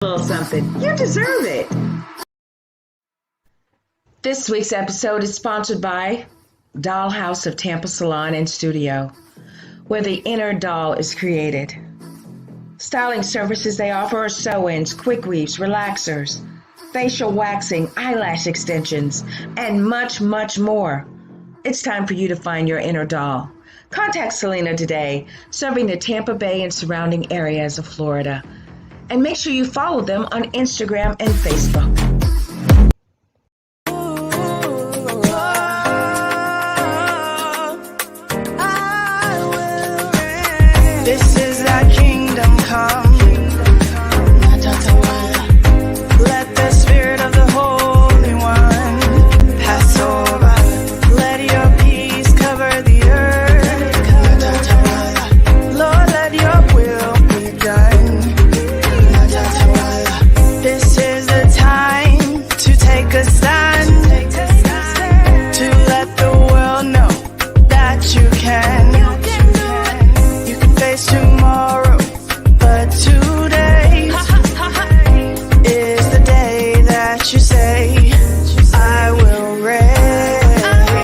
Little something. You deserve it. This week's episode is sponsored by Dollhouse of Tampa Salon and Studio, where the inner doll is created. Styling services they offer are sew-ins, quick weaves, relaxers, facial waxing, eyelash extensions, and much, much more. It's time for you to find your inner doll. Contact Selena today, serving the Tampa Bay and surrounding areas of Florida. And make sure you follow them on Instagram and Facebook. This is thy kingdom come. Let the spirit of the Holy One pass over. Let your peace cover the earth. Lord, let your will be done. This is the time to take a stand, to let the world know that you can. You can face tomorrow, but today is the day that you say, I will reign.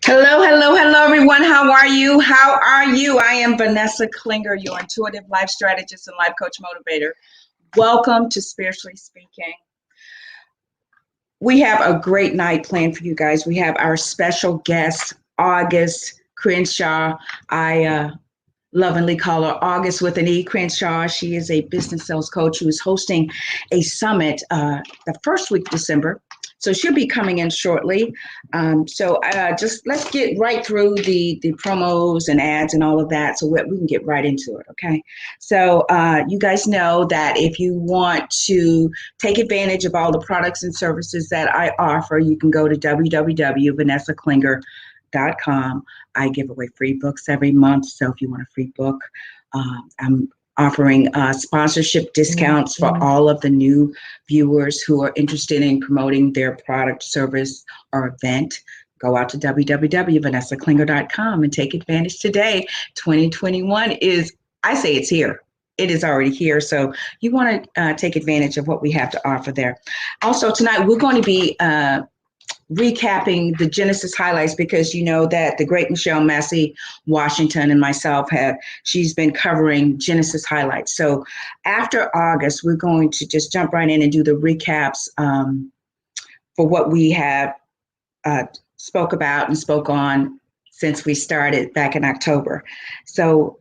Hello, hello, hello, everyone. How are you? How are you? I am Vanessa Klinger, your intuitive life strategist and life coach motivator. Welcome to Spiritually Speaking. We have a great night planned for you guys. We have our special guest, August Crenshaw. I lovingly call her August with an E Crenshaw. She is a business sales coach who is hosting a summit the first week of December. So she'll be coming in shortly. So just let's get right through the promos and ads and all of that so we can get right into it, okay? So you guys know that if you want to take advantage of all the products and services that I offer, you can go to www.vanessaklinger.com. I give away free books every month. So if you want a free book, I'm offering sponsorship discounts for all of the new viewers who are interested in promoting their product, service, or event. Go out to www.vanessaklinger.com and take advantage today. 2021 is, I say it's here. It is already here. So you want to take advantage of what we have to offer there. Also tonight, we're going to be recapping the Genesis highlights because you know that the great Michelle Massey Washington and myself she's been covering Genesis highlights. So after August, we're going to just jump right in and do the recaps for what we have spoke about and spoke on since we started back in October. So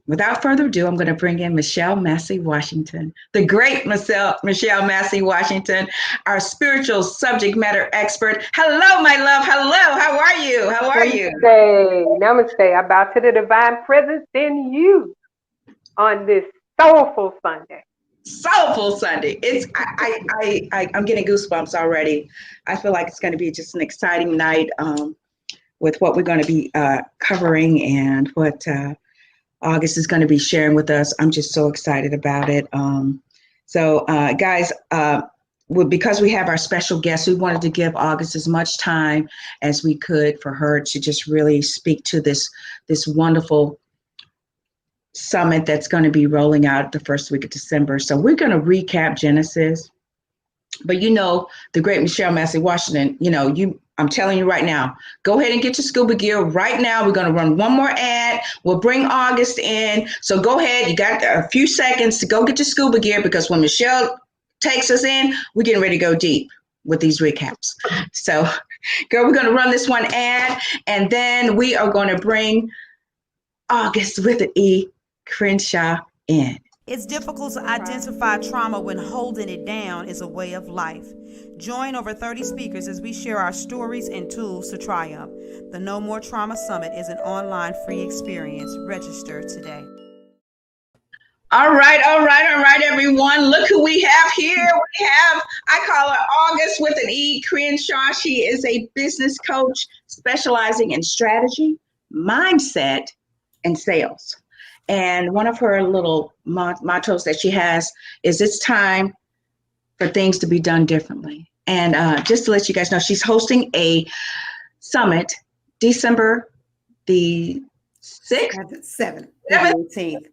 without further ado, I'm going to bring in Michelle Massey Washington, the great Michelle Massey Washington, our spiritual subject matter expert. Hello, my love. Hello. How are you? How are you? Namaste. I bow to the divine presence in you on this soulful Sunday. Soulful Sunday. I'm getting goosebumps already. I feel like it's going to be just an exciting night with what we're going to be covering and what August is going to be sharing with us. I'm just so excited about it. Guys, because we have our special guest, we wanted to give August as much time as we could for her to just really speak to this wonderful summit that's going to be rolling out the first week of December. So we're going to recap Genesis. But you know, the great Michelle Massey Washington, I'm telling you right now, go ahead and get your scuba gear right now. We're going to run one more ad. We'll bring August in. So go ahead. You got a few seconds to go get your scuba gear because when Michelle takes us in, we're getting ready to go deep with these recaps. So, girl, we're going to run this one ad, and then we are going to bring August with an E Crenshaw in. It's difficult to identify trauma when holding it down is a way of life. Join over 30 speakers as we share our stories and tools to triumph. The No More Trauma Summit is an online free experience. Register today. All right, everyone. Look who we have here. I call her August with an E Crenshaw. She is a business coach specializing in strategy, mindset, and sales. And one of her little mottos that she has is it's time for things to be done differently. And just to let you guys know, she's hosting a summit December the 6th, 7th, 18th.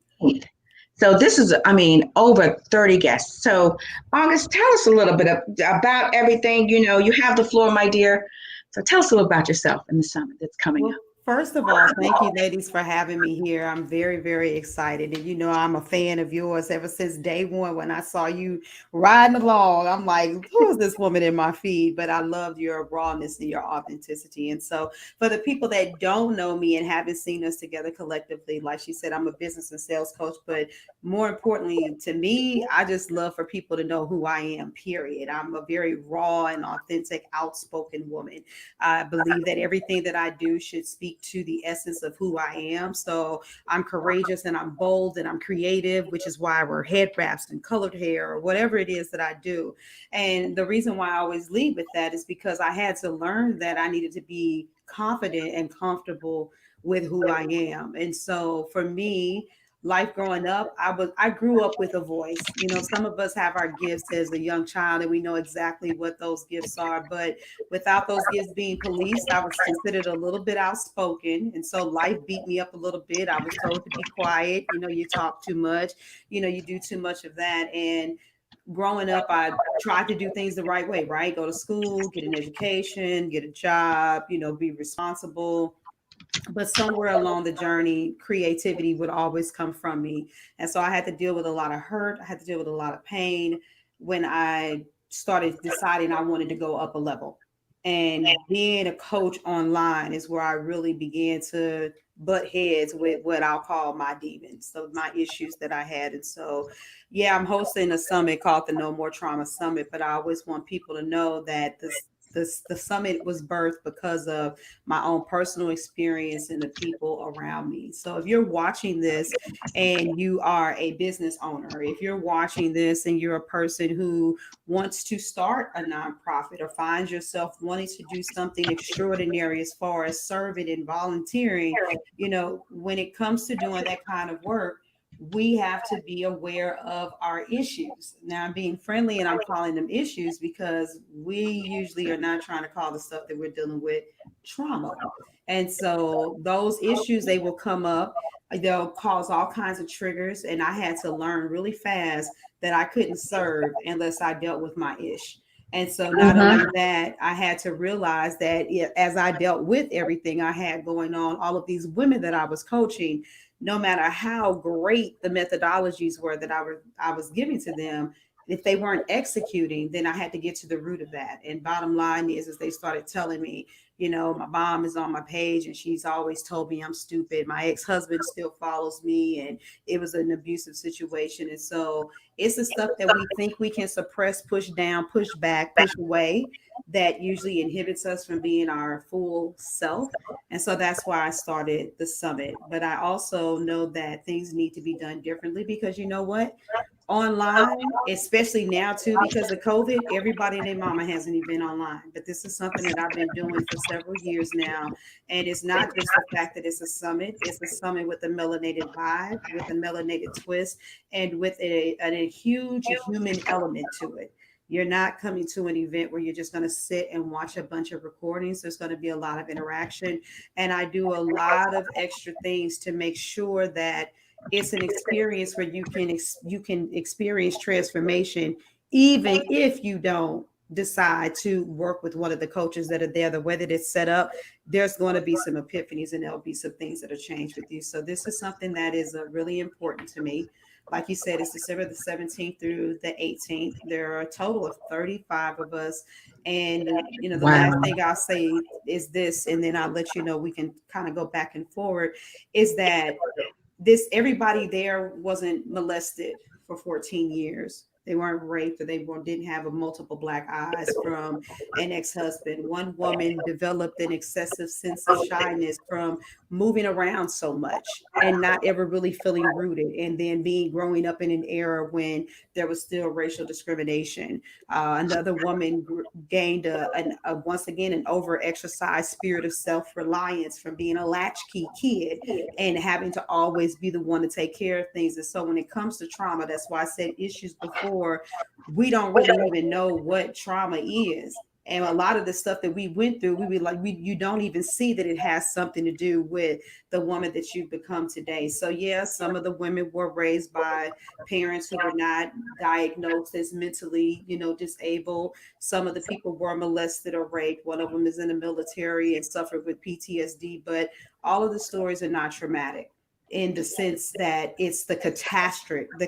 So this is, I mean, over 30 guests. So August, tell us a little bit about everything. You know, you have the floor, my dear. So tell us a little about yourself and the summit that's coming Well, up. first of all, thank you, ladies, for having me here. I'm very, very excited. And you know, I'm a fan of yours ever since day one when I saw you riding along. I'm like, who is this woman in my feed? But I loved your rawness and your authenticity. And so, for the people that don't know me and haven't seen us together collectively, like she said, I'm a business and sales coach. But more importantly to me, I just love for people to know who I am, period. I'm a very raw and authentic, outspoken woman. I believe that everything that I do should speak to the essence of who I am. So I'm courageous and I'm bold and I'm creative, which is why I wear head wraps and colored hair or whatever it is that I do. And the reason why I always lead with that is because I had to learn that I needed to be confident and comfortable with who I am. And so for me, life growing up, I grew up with a voice. You know, some of us have our gifts as a young child and we know exactly what those gifts are, but without those gifts being policed, I was considered a little bit outspoken. And so life beat me up a little bit. I was told to be quiet. You know, you talk too much, you know, you do too much of that. And growing up, I tried to do things the right way, right? Go to school, get an education, get a job, you know, be responsible. But somewhere along the journey, creativity would always come from me. And so I had to deal with a lot of hurt. I had to deal with a lot of pain when I started deciding I wanted to go up a level. And being a coach online is where I really began to butt heads with what I'll call my demons, so my issues that I had. And so, yeah, I'm hosting a summit called the No More Trauma Summit, but I always want people to know that the summit was birthed because of my own personal experience and the people around me. So if you're watching this and you are a business owner, if you're watching this and you're a person who wants to start a nonprofit or finds yourself wanting to do something extraordinary as far as serving and volunteering, you know, when it comes to doing that kind of work, we have to be aware of our issues. Now, I'm being friendly and I'm calling them issues because we usually are not trying to call the stuff that we're dealing with trauma. And so those issues, they will come up, they'll cause all kinds of triggers. And I had to learn really fast that I couldn't serve unless I dealt with my ish. And so not only that, I had to realize that as I dealt with everything I had going on, all of these women that I was coaching, no matter how great the methodologies were that I was giving to them, if they weren't executing, then I had to get to the root of that. And bottom line is they started telling me, you know, my mom is on my page and she's always told me I'm stupid. My ex-husband still follows me and it was an abusive situation. And so it's the stuff that we think we can suppress, push down, push back, push away that usually inhibits us from being our full self. And so that's why I started the summit. But I also know that things need to be done differently because you know what? Online, especially now too, because of COVID, everybody and their mama hasn't even been online. But this is something that I've been doing for several years now. And it's not just the fact that it's a summit with a melanated vibe, with a melanated twist, and with a huge human element to it. You're not coming to an event where you're just going to sit and watch a bunch of recordings. There's going to be a lot of interaction. And I do a lot of extra things to make sure that it's an experience where you can experience transformation, even if you don't decide to work with one of the coaches that are there. The way that it's set up, there's going to be some epiphanies and there'll be some things that are changed with you. So this is something that is really important to me. Like you said, it's December the 17th through the 18th. There are a total of 35 of us. And, you know, the last thing I'll say is this, and then I'll let you know we can kind of go back and forward, is that everybody there wasn't molested for 14 years. They weren't raped or didn't have a multiple black eyes from an ex-husband. One woman developed an excessive sense of shyness from moving around so much and not ever really feeling rooted. And then growing up in an era when there was still racial discrimination. Another woman gained once again, an over-exercised spirit of self-reliance from being a latchkey kid and having to always be the one to take care of things. And so when it comes to trauma, that's why I said issues before, we don't really even know what trauma is. And a lot of the stuff that we went through, you don't even see that it has something to do with the woman that you've become today. So yeah, some of the women were raised by parents who were not diagnosed as mentally, disabled. Some of the people were molested or raped. One of them is in the military and suffered with PTSD, but all of the stories are not traumatic in the sense that it's the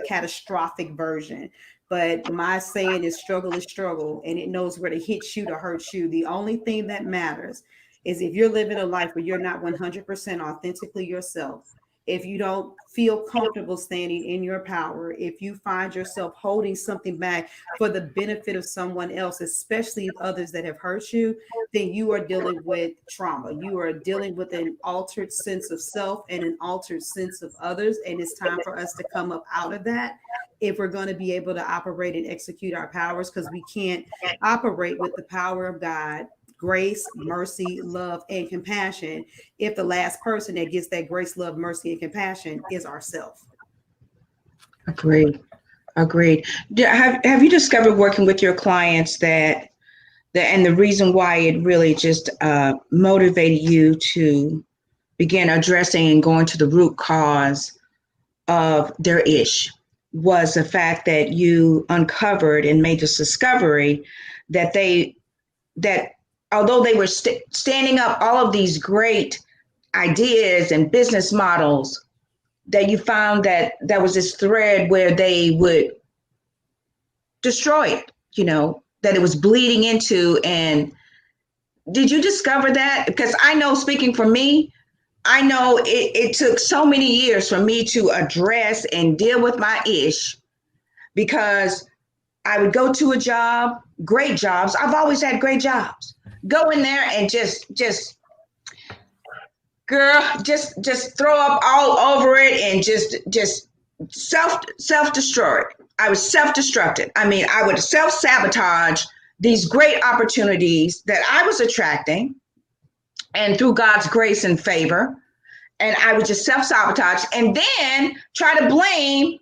catastrophic version. But my saying is struggle is struggle, and it knows where to hit you to hurt you. The only thing that matters is if you're living a life where you're not 100% authentically yourself, if you don't feel comfortable standing in your power, if you find yourself holding something back for the benefit of someone else, especially others that have hurt you, then you are dealing with trauma. You are dealing with an altered sense of self and an altered sense of others. And it's time for us to come up out of that if we're going to be able to operate and execute our powers, because we can't operate with the power of God, grace, mercy, love, and compassion if the last person that gets that grace, love, mercy, and compassion is ourselves. Agreed. Have you discovered working with your clients that and the reason why it really just motivated you to begin addressing and going to the root cause of their issue was the fact that you uncovered and made this discovery that although they were standing up all of these great ideas and business models, that you found that there was this thread where they would destroy it, that it was bleeding into. And did you discover that? Because I know, speaking for me, I know it took so many years for me to address and deal with my ish, because I would go to a job, great jobs. I've always had great jobs. Go in there and just throw up all over it and just self-destroy it. I was self-destructed. I mean, I would self-sabotage these great opportunities that I was attracting, and through God's grace and favor, and I would just self-sabotage and then try to blame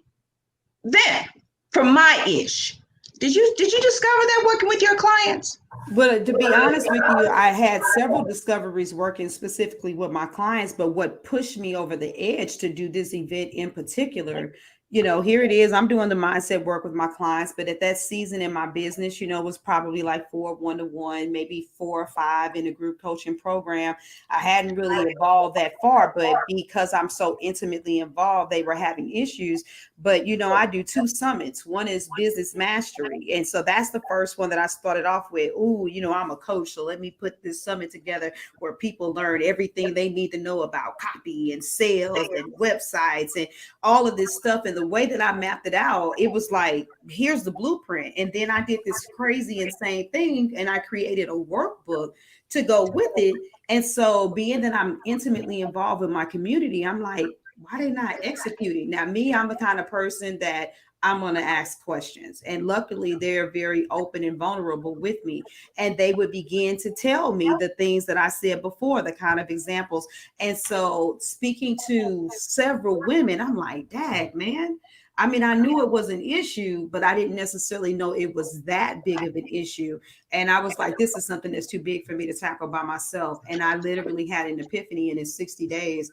them for my ish. Did you discover that working with your clients? Well, to be honest with you, I had several discoveries working specifically with my clients, but what pushed me over the edge to do this event in particular, here it is. I'm doing the mindset work with my clients, but at that season in my business, it was probably like 4 1-to-1, maybe 4 or 5 in a group coaching program. I hadn't really evolved that far, but because I'm so intimately involved, they were having issues. But, I do 2 summits. One is business mastery. And so that's the first one that I started off with. Ooh, I'm a coach, so let me put this summit together where people learn everything they need to know about copy and sales and websites and all of this stuff. And the way that I mapped it out, it was like, here's the blueprint. And then I did this crazy, insane thing, and I created a workbook to go with it. And so being that I'm intimately involved with my community, I'm like, why they not executing? Now, me, I'm the kind of person that I'm going to ask questions. And luckily, they're very open and vulnerable with me. And they would begin to tell me the things that I said before, the kind of examples. And so speaking to several women, I'm like, dang, man. I mean, I knew it was an issue, but I didn't necessarily know it was that big of an issue. And I was like, this is something that's too big for me to tackle by myself. And I literally had an epiphany, and in 60 days,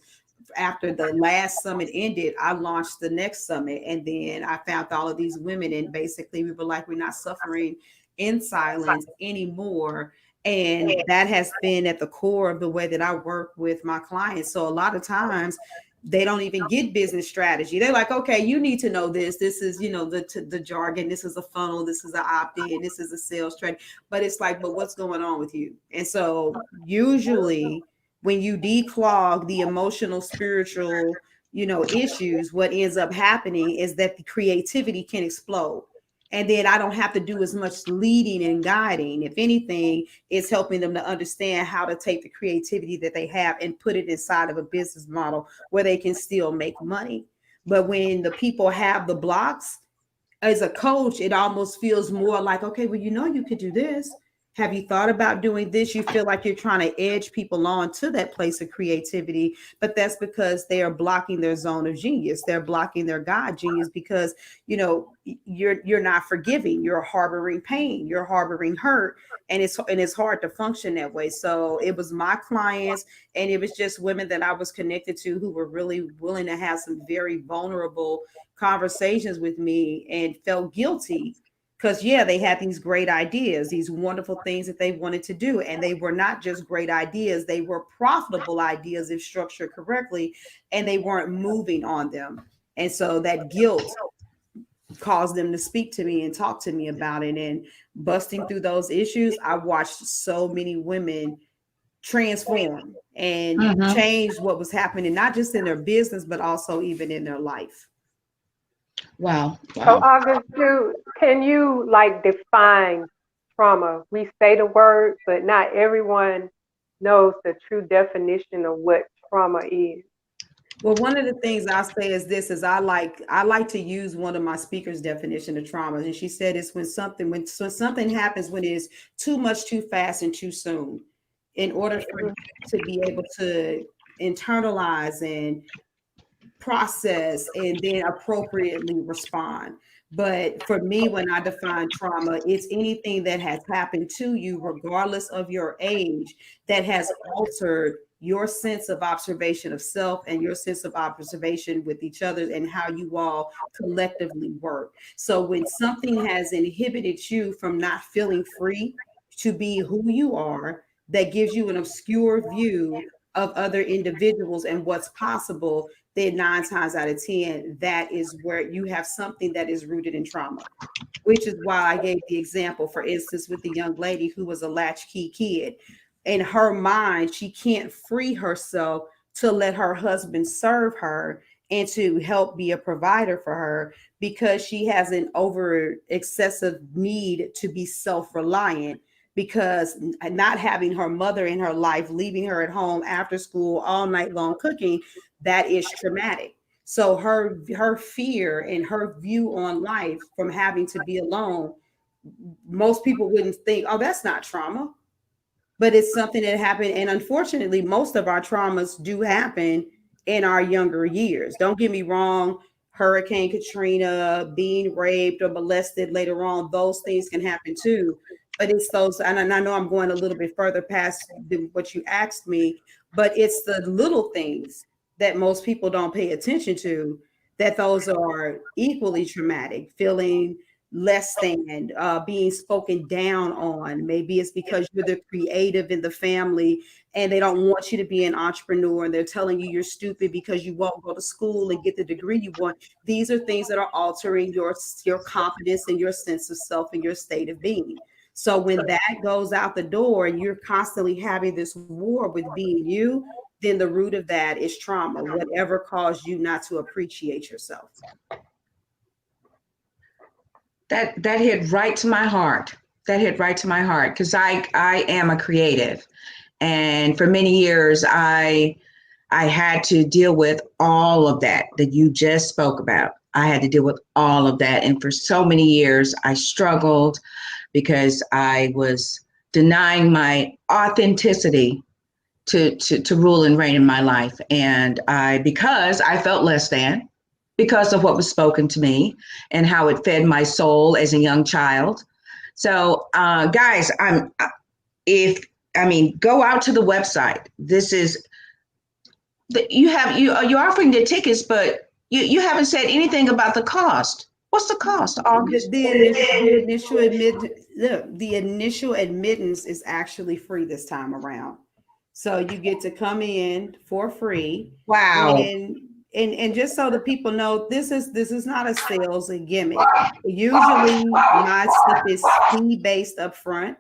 after the last summit ended, I launched the next summit. And then I found all of these women, and basically we were like, we're not suffering in silence anymore. And that has been at the core of the way that I work with my clients. So a lot of times they don't even get business strategy. They're like, okay, you need to know this. This is, the jargon. This is a funnel. This is an opt-in. This is a sales strategy. But it's like, but what's going on with you? And so usually when you declog the emotional, spiritual, issues, what ends up happening is that the creativity can explode. And then I don't have to do as much leading and guiding. If anything, it's helping them to understand how to take the creativity that they have and put it inside of a business model where they can still make money. But when the people have the blocks, as a coach, it almost feels more like, okay, well, you could do this. Have you thought about doing this? You feel like you're trying to edge people on to that place of creativity, but that's because they are blocking their zone of genius. They're blocking their God genius because, you know, you're not forgiving. You're harboring pain. You're harboring hurt, and it's hard to function that way. So it was my clients, and it was just women that I was connected to who were really willing to have some very vulnerable conversations with me and felt guilty because yeah, they had these great ideas, these wonderful things that they wanted to do, and they were not just great ideas, they were profitable ideas if structured correctly, and they weren't moving on them. And so that guilt caused them to speak to me and talk to me about it. And busting through those issues, I watched so many women transform and change what was happening, not just in their business, but also even in their life. Wow. So, Wow. August, can you like define trauma? We say the word, but not everyone knows the true definition of what trauma is. Well, one of the things I say is this: is I like to use one of my speakers' definition of trauma, and she said it's when something happens when it's too much, too fast, and too soon. In order for you to be able to internalize and process and then appropriately respond. But for me, when I define trauma, it's anything that has happened to you, regardless of your age, that has altered your sense of observation of self and your sense of observation with each other and how you all collectively work. So when something has inhibited you from not feeling free to be who you are, that gives you an obscure view of other individuals and what's possible, then 9 times out of 10, that is where you have something that is rooted in trauma, which is why I gave the example, for instance, with the young lady who was a latchkey kid. In her mind, she can't free herself to let her husband serve her and to help be a provider for her because she has an over excessive need to be self-reliant, because not having her mother in her life, leaving her at home after school all night long cooking, that is traumatic. So her fear and her view on life from having to be alone, most people wouldn't think, oh, that's not trauma, but it's something that happened. And unfortunately, most of our traumas do happen in our younger years. Don't get me wrong. Hurricane Katrina, being raped or molested later on, those things can happen too. But it's those, and I know I'm going a little bit further past what you asked me, but it's the little things that most people don't pay attention to, that those are equally traumatic. Feeling less than, being spoken down on. Maybe it's because you're the creative in the family and they don't want you to be an entrepreneur, and they're telling you you're stupid because you won't go to school and get the degree you want. These are things that are altering your confidence and your sense of self and your state of being. So when that goes out the door and you're constantly having this war with being you, then the root of that is trauma, whatever caused you not to appreciate yourself. That hit right to my heart. That hit right to my heart because I am a creative, and for many years I had to deal with all of that you just spoke about. I had to deal with all of that, and for so many years I struggled because I was denying my authenticity to rule and reign in my life, and because I felt less than, because of what was spoken to me and how it fed my soul as a young child. So, guys, go out to the website. This is you're offering the tickets, but you haven't said anything about the cost. What's the cost, August? The initial admittance is actually free this time around. So you get to come in for free. Wow. And just so the people know, this is not a sales and gimmick. Usually my stuff is fee-based up front.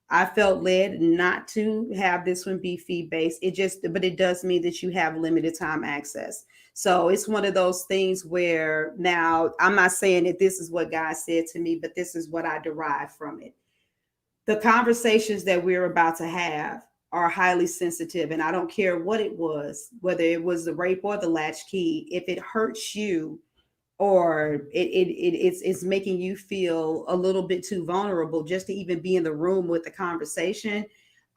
I felt led not to have this one be fee-based. But it does mean that you have limited time access. So it's one of those things where, now I'm not saying that this is what God said to me, but this is what I derive from it. The conversations that we're about to have are highly sensitive, and I don't care what it was, whether it was the rape or the latchkey. If it hurts you or it's making you feel a little bit too vulnerable just to even be in the room with the conversation,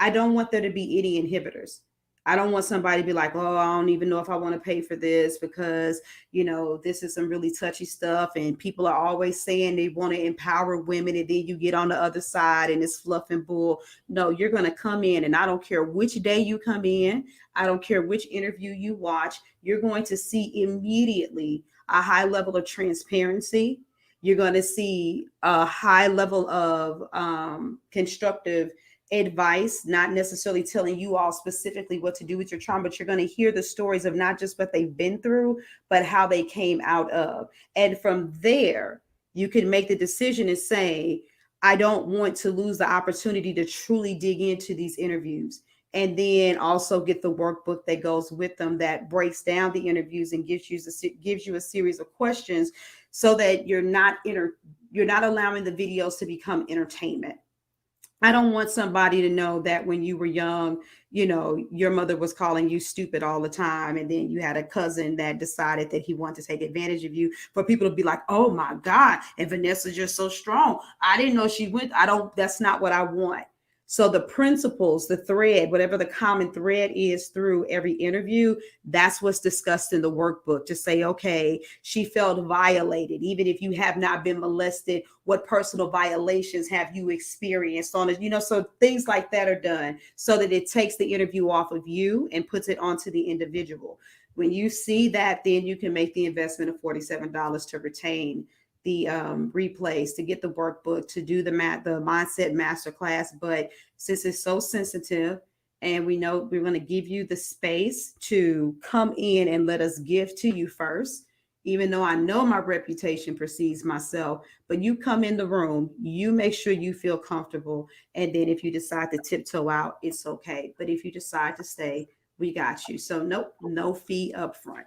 I don't want there to be any inhibitors. I don't want somebody to be like, oh, I don't even know if I want to pay for this because, this is some really touchy stuff. And people are always saying they want to empower women. And then you get on the other side and it's fluff and bull. No, you're going to come in, and I don't care which day you come in. I don't care which interview you watch. You're going to see immediately a high level of transparency. You're going to see a high level of constructive advice, not necessarily telling you all specifically what to do with your trauma, but you're going to hear the stories of not just what they've been through, but how they came out of. And from there, you can make the decision and say, I don't want to lose the opportunity to truly dig into these interviews. And then also get the workbook that goes with them that breaks down the interviews and gives you a series of questions so that you're not allowing the videos to become entertainment. I don't want somebody to know that when you were young, your mother was calling you stupid all the time. And then you had a cousin that decided that he wanted to take advantage of you, for people to be like, oh my God, and Vanessa's just so strong. I didn't know she went. That's not what I want. So the principles, the thread, whatever the common thread is through every interview, that's what's discussed in the workbook, to say, okay, she felt violated. Even if you have not been molested, what personal violations have you experienced on it? So things like that are done so that it takes the interview off of you and puts it onto the individual. When you see that, then you can make the investment of $47 to retain the replays, to get the workbook, to do the mindset masterclass. But since it's so sensitive, and we know we're going to give you the space to come in and let us give to you first, even though I know my reputation precedes myself, but you come in the room, you make sure you feel comfortable. And then if you decide to tiptoe out, it's okay. But if you decide to stay, we got you. So no fee up front.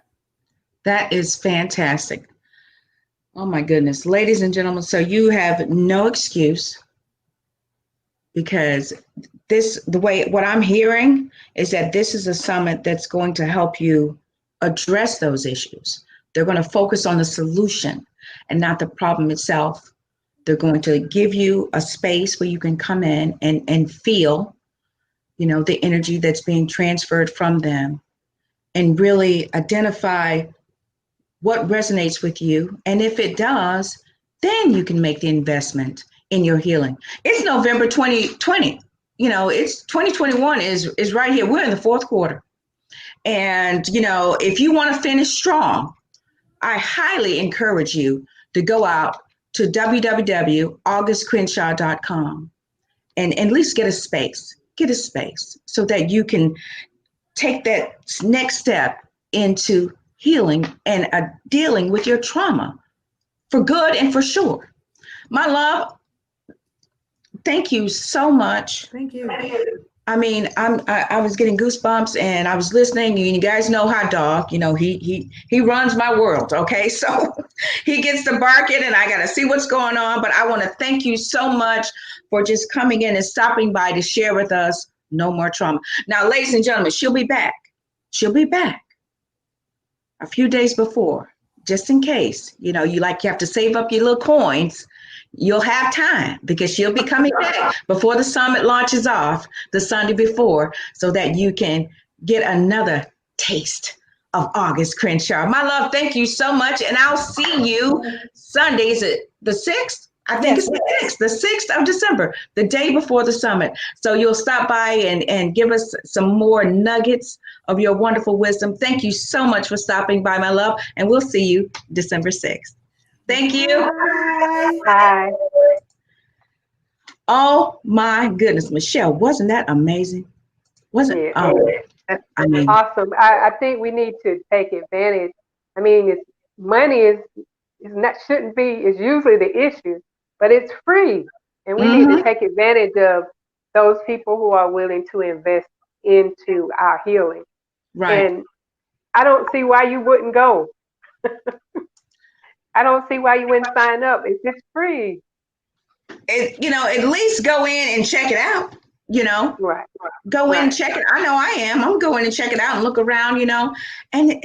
That is fantastic. Oh my goodness, ladies and gentlemen, so you have no excuse, because what I'm hearing is that this is a summit that's going to help you address those issues. They're going to focus on the solution and not the problem itself. They're going to give you a space where you can come in and feel, the energy that's being transferred from them, and really identify what resonates with you. And if it does, then you can make the investment in your healing. It's November 2020. It's 2021 is right here. We're in the fourth quarter. And, if you want to finish strong, I highly encourage you to go out to www.augustcrenshaw.com and at least get a space so that you can take that next step into healing and dealing with your trauma for good and for sure. My love, thank you so much. Thank you. I mean, I was getting goosebumps, and I was listening. You guys know Hot Dog. He runs my world. Okay, so he gets the barking, and I got to see what's going on. But I want to thank you so much for just coming in and stopping by to share with us No More Trauma. Now, ladies and gentlemen, she'll be back. She'll be back a few days before, just in case, you have to save up your little coins. You'll have time, because she'll be coming back before the summit launches off the Sunday before, so that you can get another taste of August Crenshaw. My love, thank you so much. And I'll see you Sunday. Is it the 6th? I think it's the 6th of December, the day before the summit. So you'll stop by and give us some more nuggets of your wonderful wisdom. Thank you so much for stopping by, my love. And we'll see you December 6th. Thank you. Bye. Oh my goodness, Michelle, wasn't that amazing? Wasn't Yeah. I mean, Awesome. I think we need to take advantage. I mean, money is usually the issue, but it's free, and we need to take advantage of those people who are willing to invest into our healing. right. And I don't see why you wouldn't go. I don't see why you wouldn't sign up. It's just free. At least go in and check it out. Right. Go in and check it. I know I am. I'm going to check it out and look around. And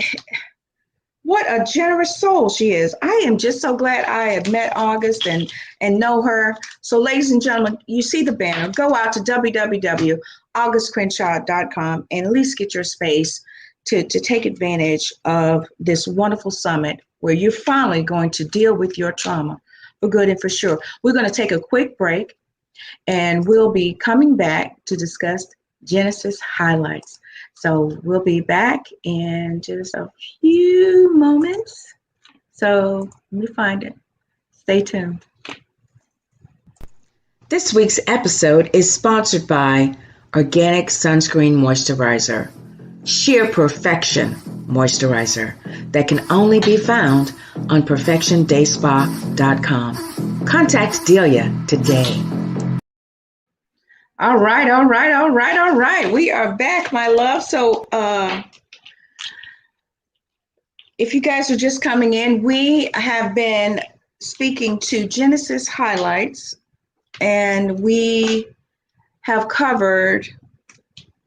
What a generous soul she is. I am just so glad I have met August and know her. So, ladies and gentlemen, you see the banner. Go out to www.augustcrenshaw.com and at least get your space to take advantage of this wonderful summit where you're finally going to deal with your trauma for good and for sure. We're going to take a quick break and we'll be coming back to discuss Genesis highlights. So we'll be back in just a few moments. So let me find it. Stay tuned. This week's episode is sponsored by Organic Sunscreen Moisturizer, Sheer Perfection Moisturizer that can only be found on perfectiondayspa.com. Contact Delia today. All right. We are back, my love. So if you guys are just coming in, we have been speaking to Genesis highlights, and we have covered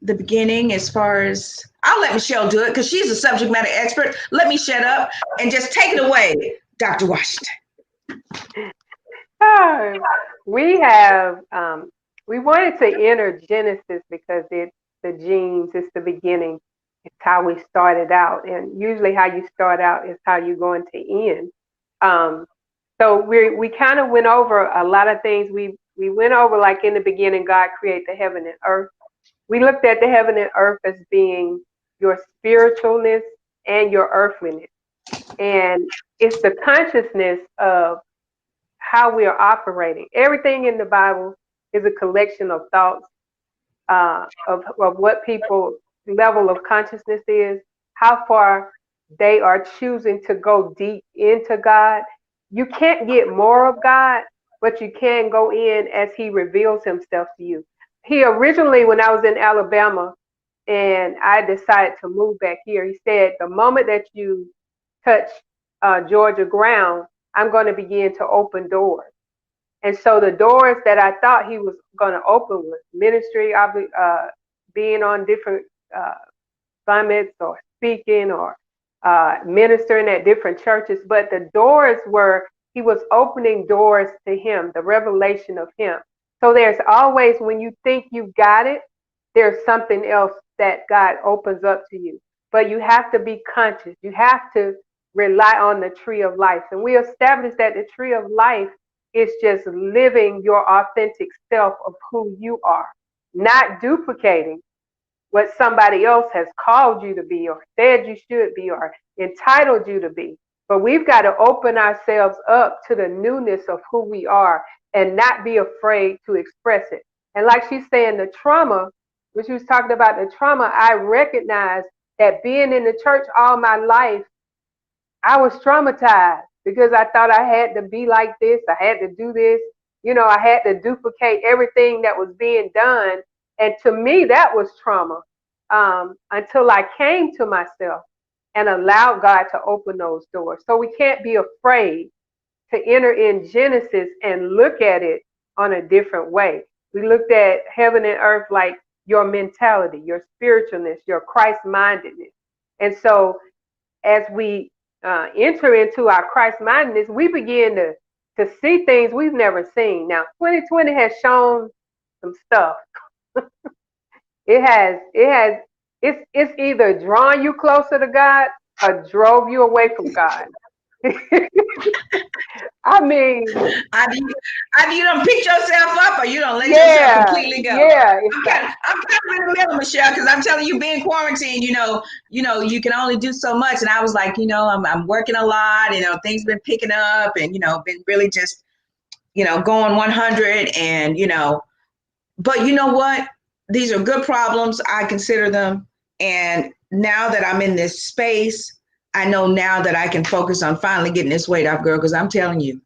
the beginning as far as, I'll let Michelle do it because she's a subject matter expert. Let me shut up and just take it away, Dr. Washington. We have, we wanted to enter Genesis because it's the genes, it's the beginning. It's how we started out. And usually how you start out is how you're going to end. So we kind of went over a lot of things. We went over, like, in the beginning, God created the heaven and earth. We looked at the heaven and earth as being your spiritualness and your earthliness. And it's the consciousness of how we are operating. Everything in the Bible is a collection of thoughts of what people's level of consciousness is, how far they are choosing to go deep into God. You can't get more of God, but you can go in as he reveals himself to you. He originally, when I was in Alabama and I decided to move back here, he said, the moment that you touch Georgia ground, I'm going to begin to open doors. And so the doors that I thought he was going to open was ministry, being on different summits or speaking or ministering at different churches. But the doors were, he was opening doors to him, the revelation of him. So there's always, when you think you got it, there's something else that God opens up to you. But you have to be conscious. You have to rely on the tree of life. And we established that the tree of life is just living your authentic self of who you are, not duplicating what somebody else has called you to be or said you should be or entitled you to be. But we've got to open ourselves up to the newness of who we are and not be afraid to express it. And like she's saying, the trauma, when she was talking about the trauma, I recognize that being in the church all my life, I was traumatized because I thought I had to be like this. I had to do this. You know, I had to duplicate everything that was being done. And to me, that was trauma until I came to myself and allowed God to open those doors. So we can't be afraid to enter in Genesis and look at it on a different way. We looked at heaven and earth like your mentality, your spiritualness, your Christ-mindedness. And so as we enter into our Christ-mindedness, we begin to see things we've never seen. Now, 2020 has shown some stuff. It's either drawn you closer to God or drove you away from God. I mean, either you don't pick yourself up or you don't let yourself completely go. Yeah, I'm kind of in the middle, Michelle, because I'm telling you, being quarantined, you can only do so much. And I was like, I'm working a lot, things been picking up and, been really just, going 100 and, but you know what? These are good problems. I consider them. And now that I'm in this space, I know now that I can focus on finally getting this weight off, girl, because I'm telling you,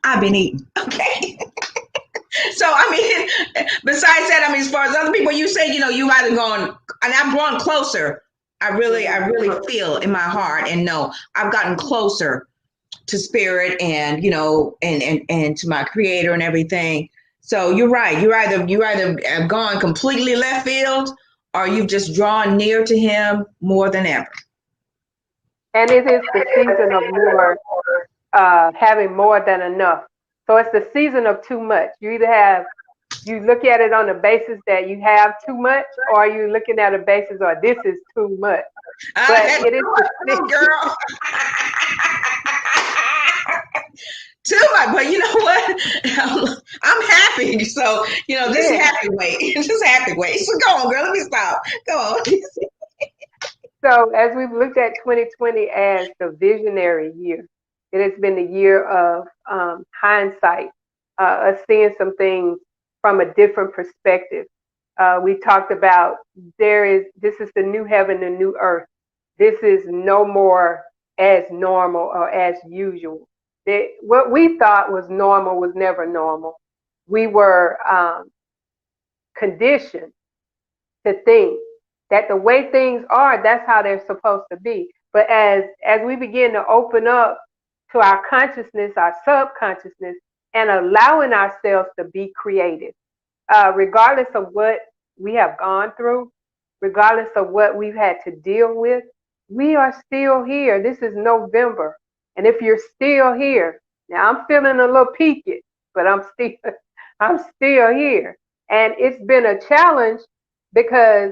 I've been eating. Okay. So, besides that, as far as other people, you say, you've either gone, and I've grown closer. I really feel in my heart and know I've gotten closer to spirit and, and to my creator and everything. So you're right. You either have gone completely left field or you've just drawn near to him more than ever? And it is the season of more, having more than enough. So it's the season of too much. You look at it on the basis that you have too much, or are you looking at a basis or this is too much? But it is the girl. Too much, but you know what? I'm happy. So, this is happy weight. Just happy weight. So go on, girl. Let me stop. Go on. So as we've looked at 2020 as the visionary year, it has been the year of hindsight, us seeing some things from a different perspective. We talked about this is the new heaven and new earth. This is no more as normal or as usual. What we thought was normal was never normal. We were conditioned to think that the way things are, that's how they're supposed to be. But as we begin to open up to our consciousness, our subconsciousness, and allowing ourselves to be creative, regardless of what we have gone through, regardless of what we've had to deal with, we are still here. This is November. And if you're still here, now I'm feeling a little peaked, but I'm still here. And it's been a challenge because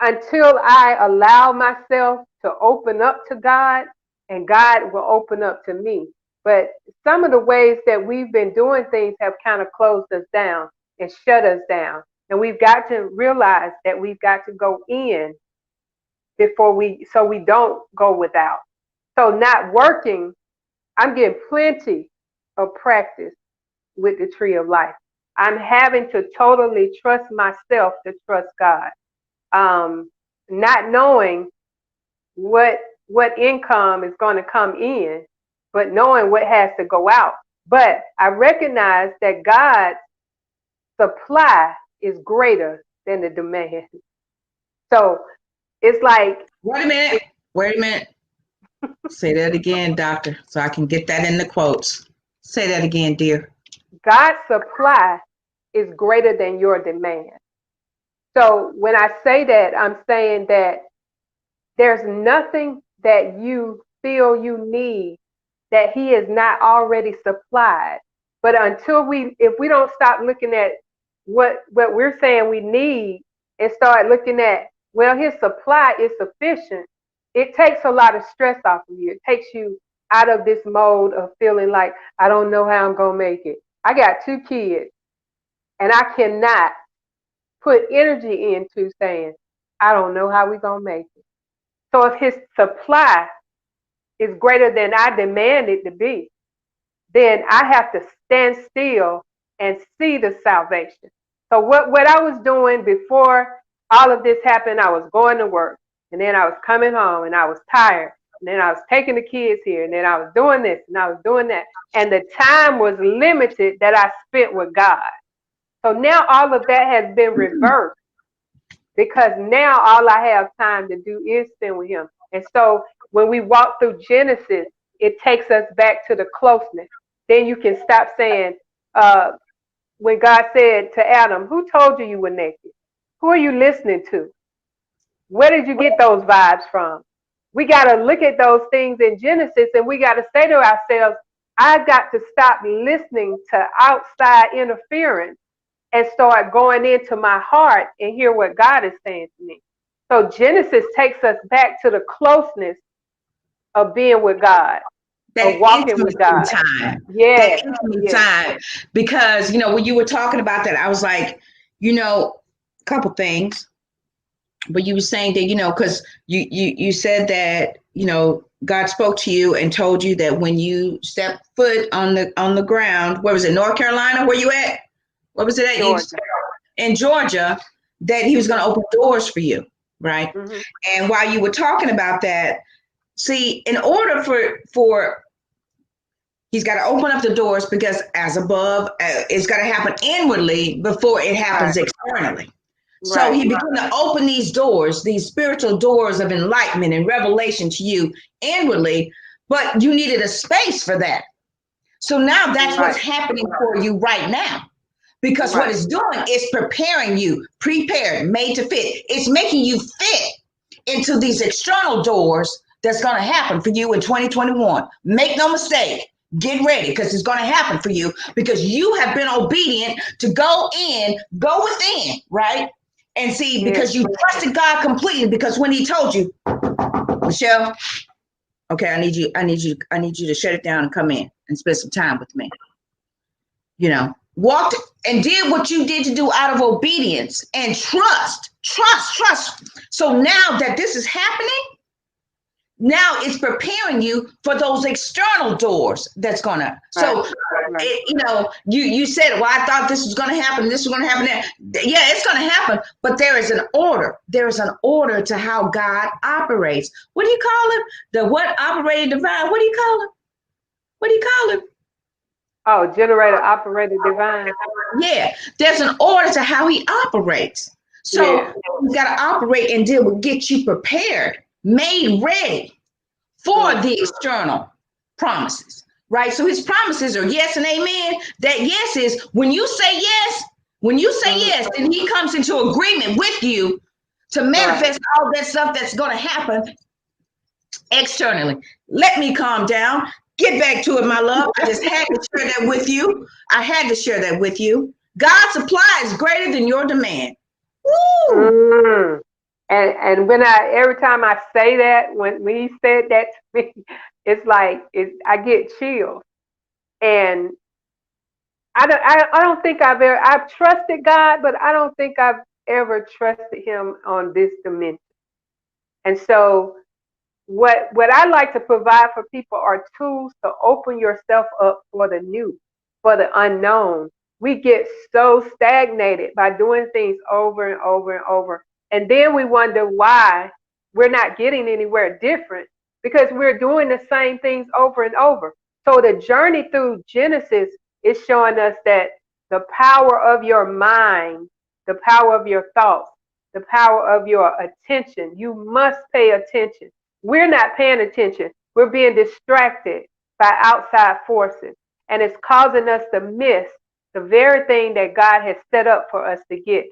until I allow myself to open up to God, and God will open up to me. But some of the ways that we've been doing things have kind of closed us down and shut us down. And we've got to realize that we've got to go in so we don't go without. So not working, I'm getting plenty of practice with the tree of life. I'm having to totally trust myself to trust God. Not knowing what income is going to come in, but knowing what has to go out. But I recognize that God's supply is greater than the demand. So it's like, Wait a minute. Say that again, doctor, so I can get that in the quotes. Say that again, dear. God's supply is greater than your demand. So when I say that, I'm saying that there's nothing that you feel you need that he has not already supplied. But if we don't stop looking at what we're saying we need and start looking at, well, his supply is sufficient, it takes a lot of stress off of you. It takes you out of this mode of feeling like, I don't know how I'm going to make it. I got 2 kids and I cannot put energy into saying, I don't know how we're going to make it. So if his supply is greater than I demand it to be, then I have to stand still and see the salvation. So what I was doing before all of this happened, I was going to work, and then I was coming home and I was tired, and then I was taking the kids here, and then I was doing this and I was doing that. And the time was limited that I spent with God. So now all of that has been reversed, because now all I have time to do is spend with him. And so when we walk through Genesis, it takes us back to the closeness. Then you can stop saying, when God said to Adam, who told you were naked? Who are you listening to? Where did you get those vibes from? We got to look at those things in Genesis, and we got to say to ourselves, I've got to stop listening to outside interference and start going into my heart and hear what God is saying to me. So Genesis takes us back to the closeness of being with God, of walking with God. Time. Yeah. Time. Because, when you were talking about that, I was like, a couple things. But you were saying that, because you said that, God spoke to you and told you that when you step foot on the ground, where was it, North Carolina? Where you at? What was it at? Georgia. In Georgia, that he was going to open doors for you, right? Mm-hmm. And while you were talking about that, see, in order for he's got to open up the doors, because as above, it's got to happen inwardly before it happens externally. So he began to open these doors, these spiritual doors of enlightenment and revelation to you inwardly, but you needed a space for that. So now that's what's happening for you right now. Because what Right. it's doing is preparing you, prepared, made to fit. It's making you fit into these external doors that's going to happen for you in 2021. Make no mistake. Get ready, because it's going to happen for you, because you have been obedient to go within, right? And see, Yes. because you trusted God completely, because when he told you, Michelle, okay, I need you to shut it down and come in and spend some time with me. Walked and did what you did to do out of obedience and trust. So now that this is happening, now it's preparing you for those external doors that's gonna. So, you said, well, I thought this was gonna happen. This was gonna happen. Yeah, it's gonna happen. But there is an order. There is an order to how God operates. What do you call it? The what operated divine? What do you call it? What do you call it? Oh, generator operated divine. Yeah, there's an order to how he operates. So Yeah. you got to operate and deal with, get you prepared, made ready for the external promises, right? So his promises are yes and amen. That yes is when you say yes, then he comes into agreement with you to manifest all that stuff that's going to happen externally. Let me calm down. Get back to it, my love. I just had to share that with you. God's supply is greater than your demand. Woo! And when every time I say that, when he said that to me, it's like I get chills. And I don't think I've trusted God, but I don't think I've ever trusted him on this dimension. And so what I like to provide for people are tools to open yourself up for the new, for the unknown. We get so stagnated by doing things over and over and over. And then we wonder why we're not getting anywhere different, because we're doing the same things over and over. So the journey through Genesis is showing us that the power of your mind, the power of your thoughts, the power of your attention, you must pay attention. We're not paying attention. We're being distracted by outside forces. And it's causing us to miss the very thing that God has set up for us to get.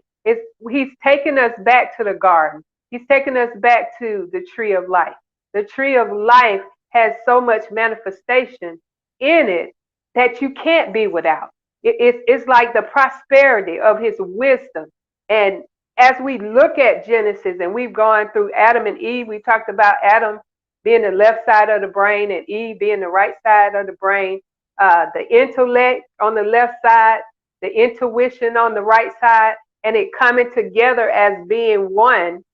He's taking us back to the garden. He's taking us back to the tree of life. The tree of life has so much manifestation in it that you can't be without. It's like the prosperity of his wisdom. And as we look at Genesis, and we've gone through Adam and Eve, we talked about Adam being the left side of the brain and Eve being the right side of the brain, the intellect on the left side, the intuition on the right side, and it coming together as being one.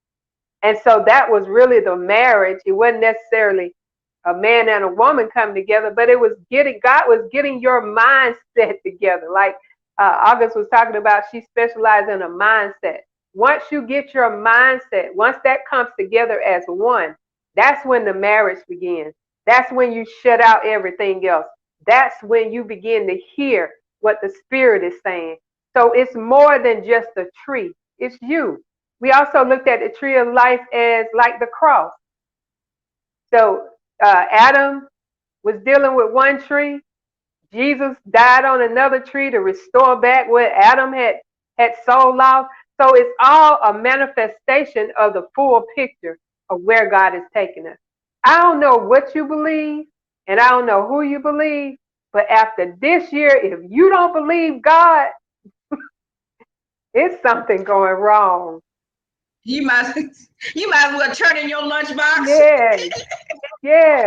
And so that was really the marriage. It wasn't necessarily a man and a woman coming together, but God was getting your mindset together. Like August was talking about, she specialized in a mindset. Once you get your mindset, once that comes together as one, that's when the marriage begins. That's when you shut out everything else. That's when you begin to hear what the Spirit is saying. So it's more than just a tree. It's you. We also looked at the tree of life as like the cross. So Adam was dealing with one tree. Jesus died on another tree to restore back what Adam had soul lost. So it's all a manifestation of the full picture of where God is taking us. I don't know what you believe, and I don't know who you believe, but after this year, if you don't believe God, it's something going wrong. You might as well turn in your lunchbox. Yeah.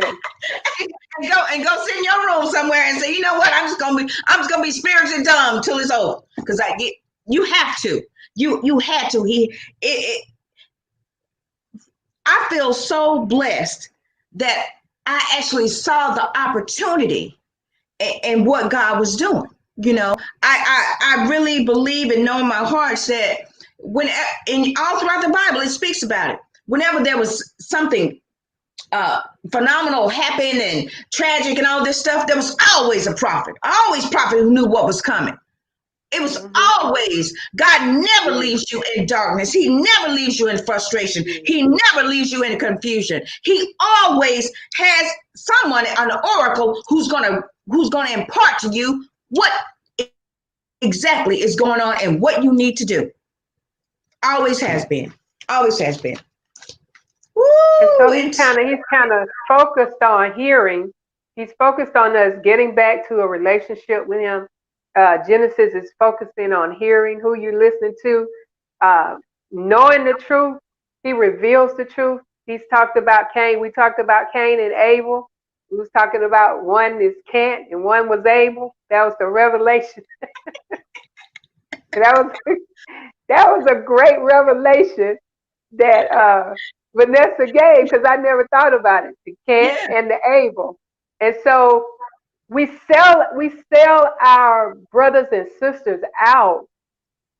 and go sit in your room somewhere and say, you know what, I'm just gonna be spiritually dumb till it's over. Because you have to. You had to. I feel so blessed that I actually saw the opportunity and what God was doing. I really believe and know in my heart that all throughout the Bible, it speaks about it. Whenever there was something phenomenal happened and tragic and all this stuff, there was always a prophet who knew what was coming. It was always, God never leaves you in darkness. He never leaves you in frustration. He never leaves you in confusion. He always has someone, an oracle, who's gonna impart to you what exactly is going on and what you need to do. Always has been. Always has been. Woo! And so he's kind of focused on hearing. He's focused on us getting back to a relationship with him. Genesis is focusing on hearing who you're listening to, knowing the truth. He reveals the truth. He's talked about Cain. We talked about Cain and Abel. We was talking about one is Cain and one was Abel. That was the revelation. that was a great revelation that Vanessa gave, because I never thought about it. The Cain and the Abel. And so we sell our brothers and sisters out.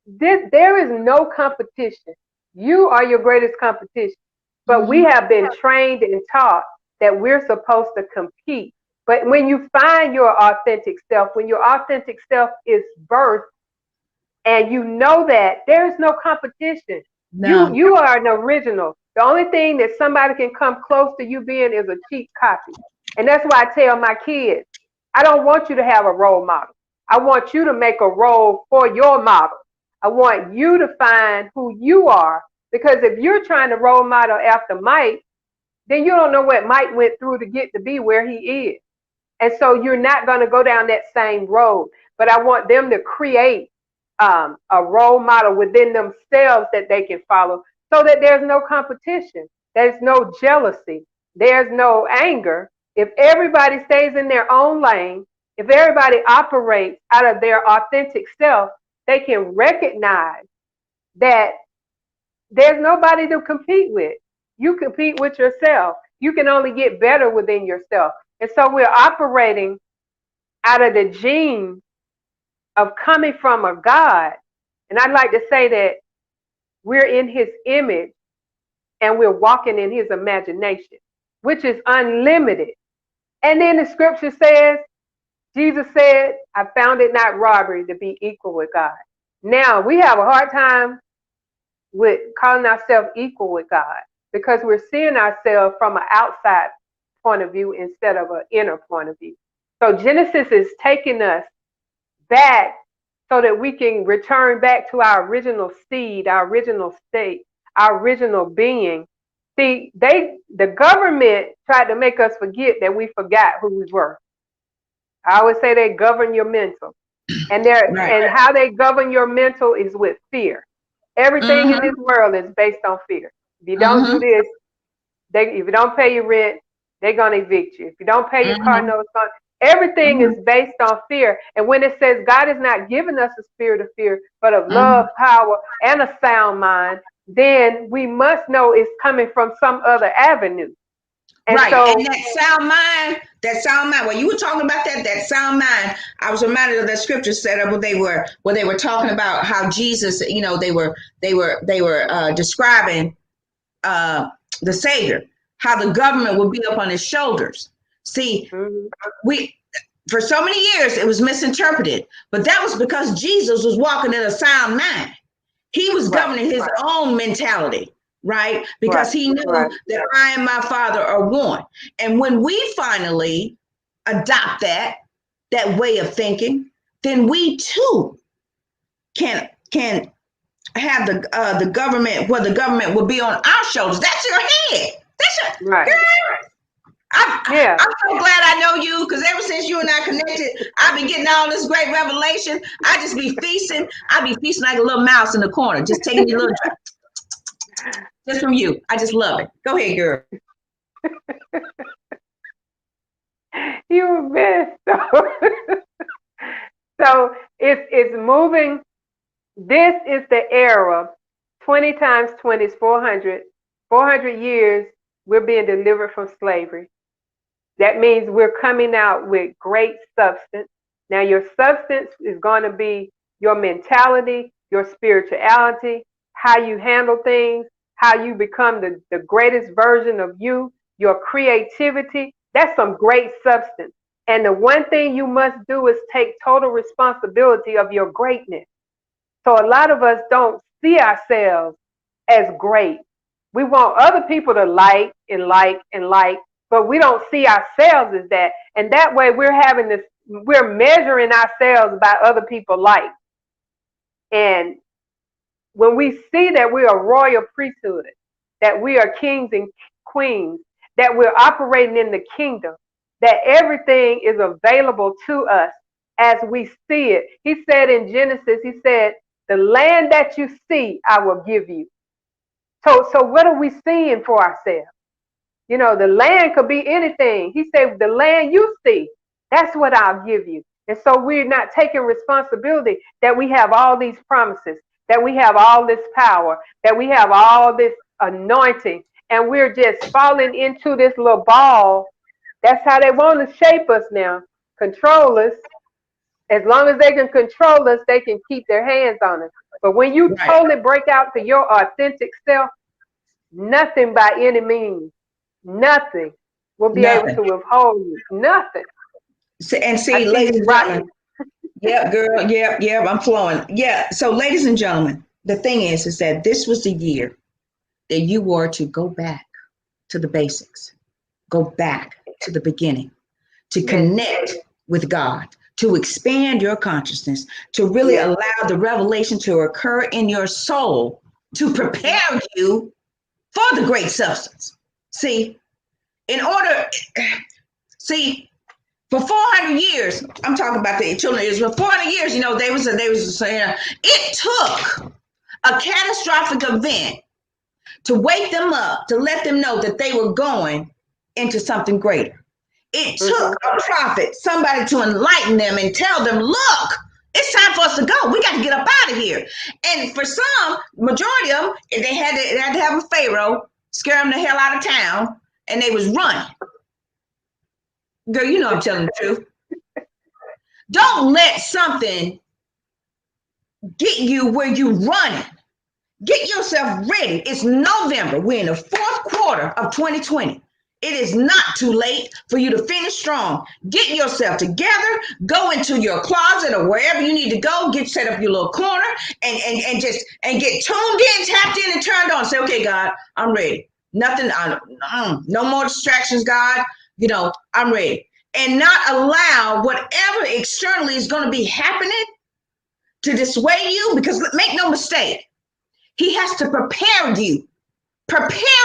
There is no competition. You are your greatest competition. But we have been trained and taught that we're supposed to compete. But when you find your authentic self, when your authentic self is birthed, and you know that, there is no competition. No. You are an original. The only thing that somebody can come close to you being is a cheap copy. And that's why I tell my kids, I don't want you to have a role model. I want you to make a role for your model. I want you to find who you are. Because if you're trying to role model after Mike, then you don't know what Mike went through to get to be where he is. And so you're not going to go down that same road. But I want them to create a role model within themselves that they can follow, so that there's no competition. There's no jealousy. There's no anger. If everybody stays in their own lane, if everybody operates out of their authentic self, they can recognize that there's nobody to compete with. You compete with yourself. You can only get better within yourself. And so we're operating out of the gene of coming from a God. And I'd like to say that we're in his image and we're walking in his imagination, which is unlimited. And then the scripture says, Jesus said, I found it not robbery to be equal with God. Now, we have a hard time with calling ourselves equal with God, because we're seeing ourselves from an outside point of view instead of an inner point of view. So Genesis is taking us back so that we can return back to our original seed, our original state, our original being. See, the government tried to make us forget that we forgot who we were. I always say they govern your mental. And and how they govern your mental is with fear. Everything in this world is based on fear. If you don't do this, if you don't pay your rent, they're going to evict you. If you don't pay your car note, everything is based on fear. And when it says God has not given us a spirit of fear, but of love, power, and a sound mind, then we must know it's coming from some other avenue. And right. So, and that sound mind, when you were talking about that sound mind, I was reminded of that scripture set up where they were talking about how Jesus, they were describing the Savior, how the government would be up on his shoulders. See, for so many years it was misinterpreted, but that was because Jesus was walking in a sound mind. He was governing his own mentality, right? Because he knew that I and my Father are one. And when we finally adopt that way of thinking, then we too can have the government, where the government will be on our shoulders. That's your head. That's your girl. I'm so glad I know you, because ever since you and I connected, I've been getting all this great revelation. I just be feasting. I be feasting like a little mouse in the corner, just taking your little drink. Just from you. I just love it. Go ahead, girl. You missed. So it's moving. This is the era. 20 times 20 is 400. 400 years, we're being delivered from slavery. That means we're coming out with great substance. Now, your substance is going to be your mentality, your spirituality, how you handle things, how you become the greatest version of you, your creativity. That's some great substance. And the one thing you must do is take total responsibility of your greatness. So a lot of us don't see ourselves as great. We want other people to like, but we don't see ourselves as that. And that way we're measuring ourselves by other people's likes. And when we see that we are royal priesthood, that we are kings and queens, that we're operating in the kingdom, that everything is available to us as we see it. He said in Genesis, he said, the land that you see, I will give you. So what are we seeing for ourselves? You know, the land could be anything. He said, the land you see, that's what I'll give you. And so we're not taking responsibility that we have all these promises, that we have all this power, that we have all this anointing, and we're just falling into this little ball. That's how they want to shape us now, control us. As long as they can control us, they can keep their hands on us. But when you Right. totally break out to your authentic self, nothing by any means, nothing will be able Nothing. to withhold you. Nothing. And I see, see ladies you and rocking. gentlemen. Yep, girl. Yep, I'm flowing. Yeah. So, ladies and gentlemen, the thing is that this was the year that you were to go back to the basics, go back to the beginning, to connect with God, to expand your consciousness, to really Yes. allow the revelation to occur in your soul to prepare you for the great substance. See, for 400 years, I'm talking about the children of Israel. 400 years, you know, they was saying it took a catastrophic event to wake them up, to let them know that they were going into something greater. It took a prophet, somebody to enlighten them and tell them, look, it's time for us to go. We got to get up out of here. And for some, majority of them, they had to have a Pharaoh scare them the hell out of town, and they was running. Girl, you know I'm telling the truth. Don't let something get you where you running. Get yourself ready. It's November. We're in the fourth quarter of 2020. It is not too late for you to finish strong. Get yourself together. Go into your closet or wherever you need to go. Set up your little corner and get tuned in, tapped in, and turned on. Say, okay, God, I'm ready. Nothing. No more distractions, God. You know, I'm ready. And not allow whatever externally is going to be happening to dissuade you, because make no mistake, he has to prepare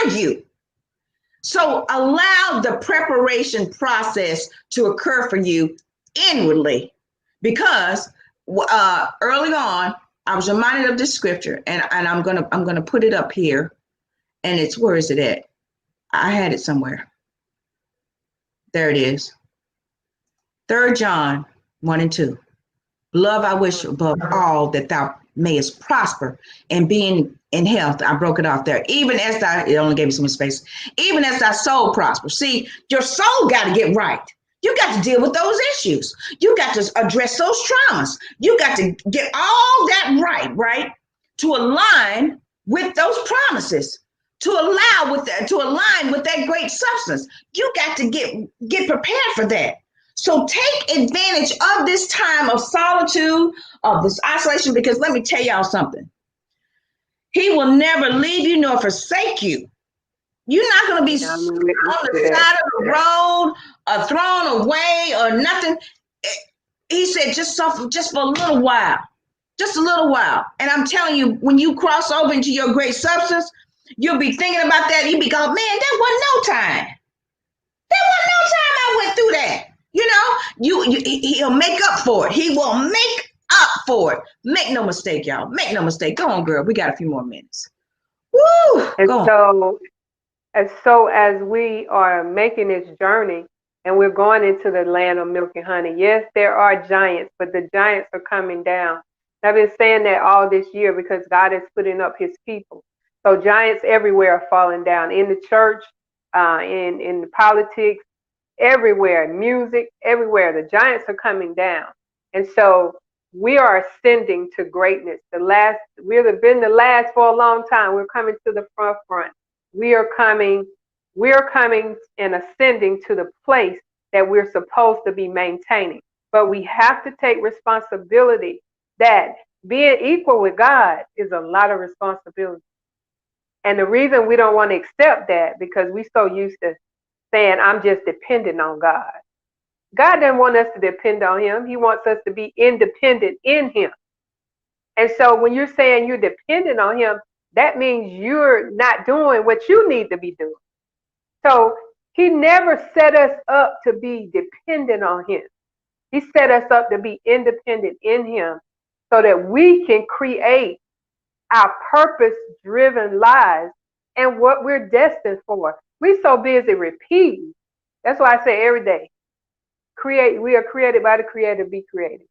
you. So allow the preparation process to occur for you inwardly, because early on, I was reminded of this scripture, and I'm gonna put it up here, and it's, where is it at? I had it somewhere. There it is. 3 John 1 and 2. Beloved, I wish above all that thou mayest prosper and being in health. I broke it off there. Even as it only gave me some space. Even as thy soul prospers. See, your soul got to get right. You got to deal with those issues. You got to address those traumas. You got to get all that right? To align with those promises. To align with that great substance. You got to get prepared for that. So take advantage of this time of solitude, of this isolation, because let me tell y'all something. He will never leave you nor forsake you. You're not going to be on the side of the road or thrown away or nothing. He said just for a little while. Just a little while. And I'm telling you, when you cross over into your great substance, you'll be thinking about that. You'll be going, man, that wasn't no time. There wasn't no time I went through that. You know, he'll make up for it. He will make up for it. Make no mistake, y'all. Make no mistake. Go on, girl. We got a few more minutes. Woo! So as we are making this journey and we're going into the land of milk and honey, yes, there are giants, but the giants are coming down. I've been saying that all this year because God is putting up his people. So giants everywhere are falling down, in the church, in the politics, everywhere, music, everywhere. The giants are coming down. And so we are ascending to greatness. We've been the last for a long time. We're coming to the front. We are coming and ascending to the place that we're supposed to be maintaining. But we have to take responsibility that being equal with God is a lot of responsibility. And the reason we don't want to accept that, because we're so used to saying, I'm just dependent on God. God doesn't want us to depend on him. He wants us to be independent in him. And so when you're saying you're dependent on him, that means you're not doing what you need to be doing. So he never set us up to be dependent on him. He set us up to be independent in him so that we can create our purpose-driven lives and what we're destined for. We're so busy repeating. That's why I say every day, create. We are created by the Creator, be created.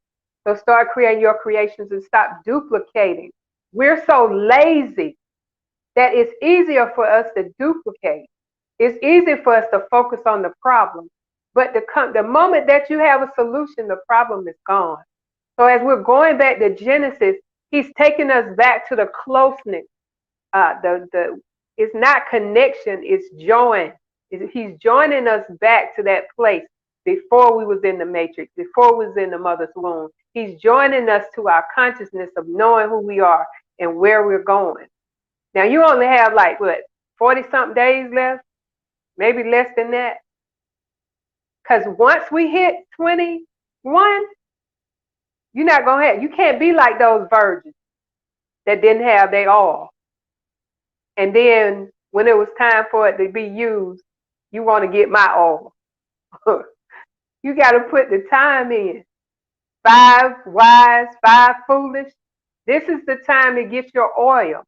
So start creating your creations and stop duplicating. We're so lazy that it's easier for us to duplicate. It's easy for us to focus on the problem. But the moment that you have a solution, the problem is gone. So as we're going back to Genesis, he's taking us back to the closeness. It's not connection, it's join. He's joining us back to that place before we was in the matrix, before we was in the mother's womb. He's joining us to our consciousness of knowing who we are and where we're going. Now you only have 40-something days left, maybe less than that. Because once we hit 21, you're not going to have, you can't be like those virgins that didn't have their all. And then when it was time for it to be used, you want to get my all. You got to put the time in. 5 wise, 5 foolish. This is the time to get your oil,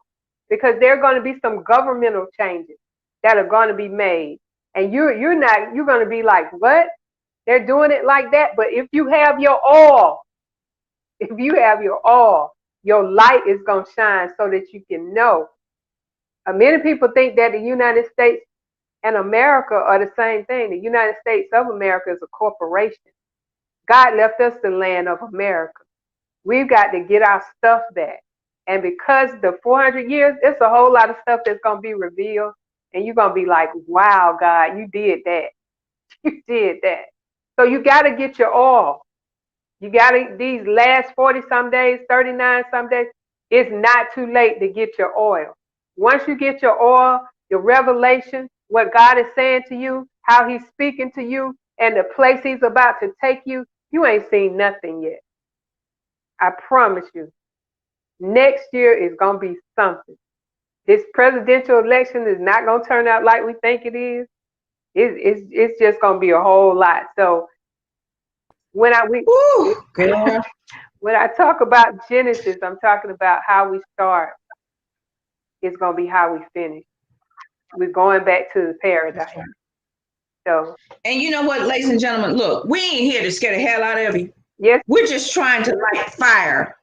because there are going to be some governmental changes that are going to be made. And you're going to be like, what? They're doing it like that. But if you have your oil, your light is going to shine so that you can know. Many people think that the United States and America are the same thing. The United States of America is a corporation. God left us the land of America. We've got to get our stuff back. And because the 400 years, it's a whole lot of stuff that's going to be revealed. And you're going to be like, wow, God, you did that. You did that. So you got to get your oil. You got to, these last 40 some days, 39 some days, it's not too late to get your oil. Once you get your oil, your revelation, what God is saying to you, how he's speaking to you, and the place he's about to take you, you ain't seen nothing yet. I promise you. Next year is going to be something. This presidential election is not going to turn out like we think it is. It's just going to be a whole lot. So when I talk about Genesis, I'm talking about how we start. It's going to be how we finish. We're going back to the paradise. So, and you know what, ladies and gentlemen, look, we ain't here to scare the hell out of you. Yes. We're just trying to light fire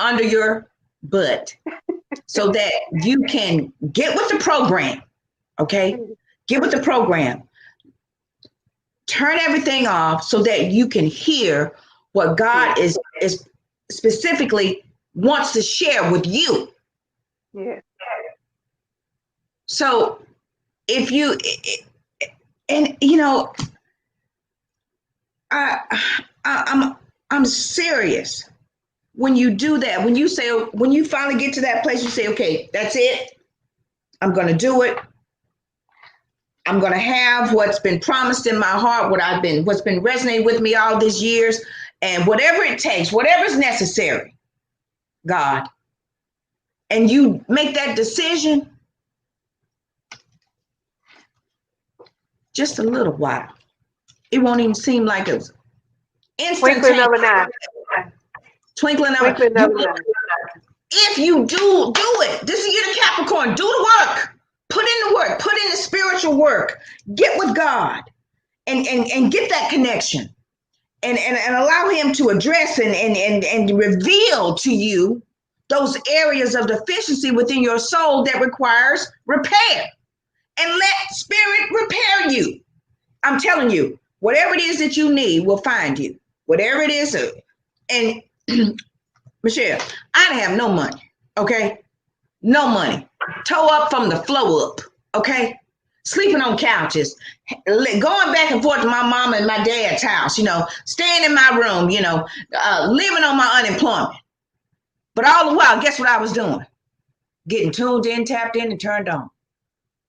under your butt so that you can get with the program. Okay? Get with the program. Turn everything off so that you can hear what God is specifically wants to share with you. Yeah. So if you, and you know, I'm serious. When you do that, when you finally get to that place, you say, okay, that's it. I'm going to do it. I'm going to have what's been promised in my heart, what's been resonating with me all these years, and whatever it takes, whatever's necessary, God. And you make that decision, just a little while. It won't even seem like it's Twinkling of an eye. Twinkling of an eye. If you do it, this is you, the Capricorn, do the work. Put in the work, put in the spiritual work. Get with God and get that connection. And allow him to address and reveal to you those areas of deficiency within your soul that requires repair. And let spirit repair you. I'm telling you, whatever it is that you need will find you. Whatever it is. And Michelle, I didn't have no money, okay? No money. Toe up from the floor up, okay? Sleeping on couches, going back and forth to my mama and my dad's house, staying in my room, living on my unemployment. But all the while, guess what I was doing? Getting tuned in, tapped in, and turned on.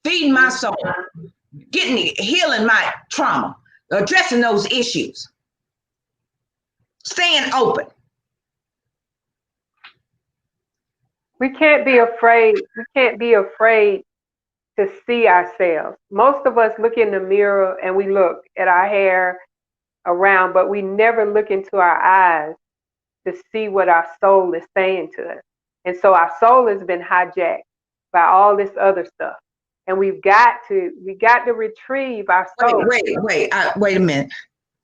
Feeding my soul, healing my trauma, addressing those issues, staying open. We can't be afraid. We can't be afraid to see ourselves. Most of us look in the mirror and we look at our hair around, but we never look into our eyes to see what our soul is saying to us. And so our soul has been hijacked by all this other stuff. And we got to retrieve our soul. Wait a minute.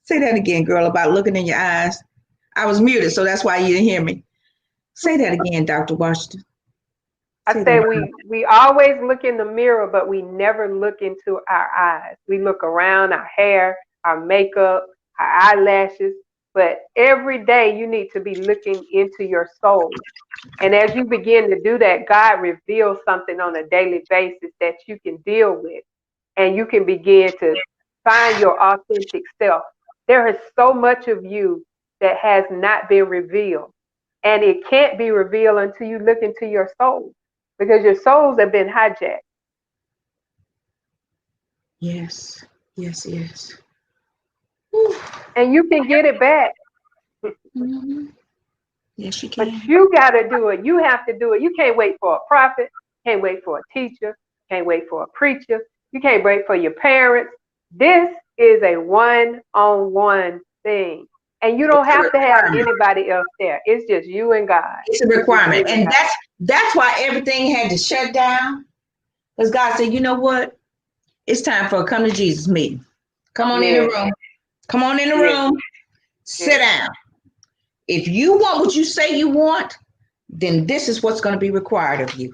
Say that again, girl, about looking in your eyes. I was muted, so that's why you didn't hear me. Say that again, Dr. Washington. I say we always look in the mirror, but we never look into our eyes. We look around our hair, our makeup, our eyelashes, but every day you need to be looking into your soul. And as you begin to do that, God reveals something on a daily basis that you can deal with, and you can begin to find your authentic self. There is so much of you that has not been revealed, and it can't be revealed until you look into your soul, because your souls have been hijacked. Yes. And you can get it back. Mm-hmm. Yes, you can. But you got to do it. You have to do it. You can't wait for a prophet. Can't wait for a teacher. Can't wait for a preacher. You can't wait for your parents. This is a one-on-one thing. And you don't have to have anybody else there. It's just you and God. It's a requirement. And that's why everything had to shut down. Because God said, you know what? It's time for a come to Jesus meeting. Come on in the room. Come on in the room. Sit down. If you want what you say you want, then this is what's going to be required of you.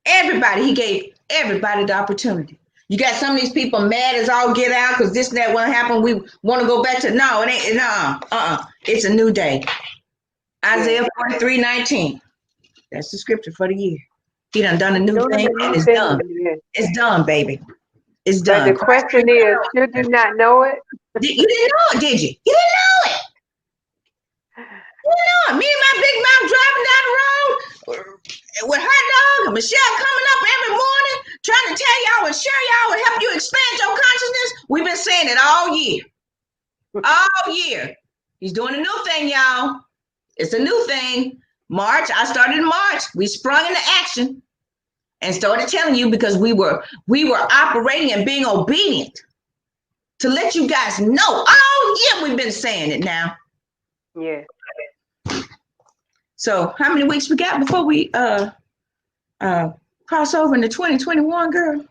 Everybody, he gave everybody the opportunity. You got some of these people mad as all get out because this and that won't happen. We want to go back to, no, it ain't, it's a new day. Isaiah 43:19. That's the scripture for the year. He done a new thing and it's done. It's done, baby. It's done. But the question is, should you not know it? You didn't know it, did you? You didn't know it. You didn't know it. Me and my big mouth driving down the road with hot dog and Michelle coming up every morning trying to tell y'all and share y'all and help you expand your consciousness. We've been saying it all year. All year. He's doing a new thing, y'all. It's a new thing. March, I started in March. We sprung into action and started telling you because we were operating and being obedient to let you guys know. Oh, yeah, we've been saying it now. Yeah. So how many weeks we got before we cross over into 2021, girl?